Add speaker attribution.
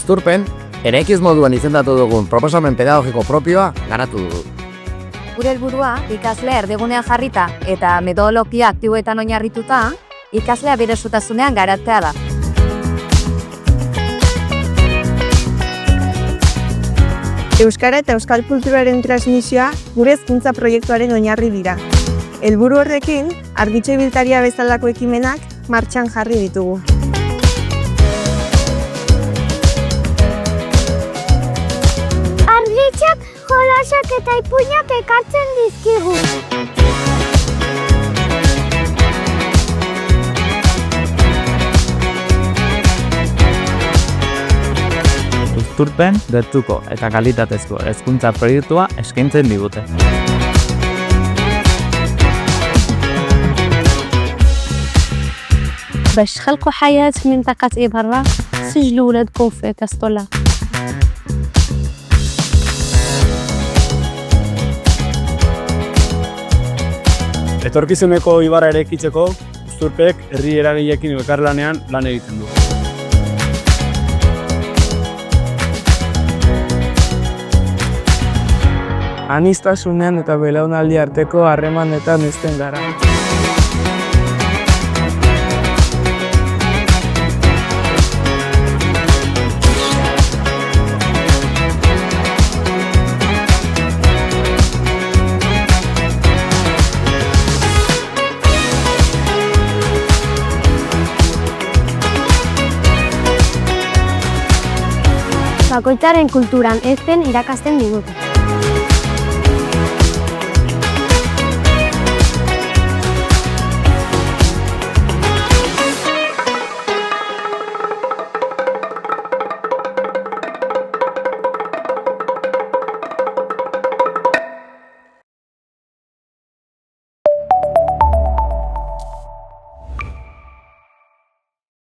Speaker 1: Uzturpen, eraikiz moduan izendatu dugun proposamen pedagogiko propioa garatu dugu.
Speaker 2: Gure helburua, ikaslea erdigunean jarrita eta metodologia aktiboetan oinarrituta, ikaslea bere osotasunean garatzea da.
Speaker 3: Euskara eta euskal kulturaren transmisioa gure hezkuntza proiektuaren oinarri dira. Helburu horrekin, argitxo ibiltaria bezalako ekimenak martxan jarri ditugu.
Speaker 4: Argitxak, jolasak eta ipuinak ekartzen dizkigu.
Speaker 5: Uzturpen, gertuko eta kalitatezko hezkuntza proiektua eskaintzen digute.
Speaker 6: باش تخلقوا حياة من منطقة إبرة سجلوا ولادكم في كاستولا.
Speaker 7: Etorkizuneko ibarra eraikitzeko, Uzturpek herri eragileekin elkarlanean lan egiten du.
Speaker 3: Aniztasunean eta belaunaldi arteko harremanetan hezten gara.
Speaker 4: Bakoitzaren kulturan hezten irakasten digute.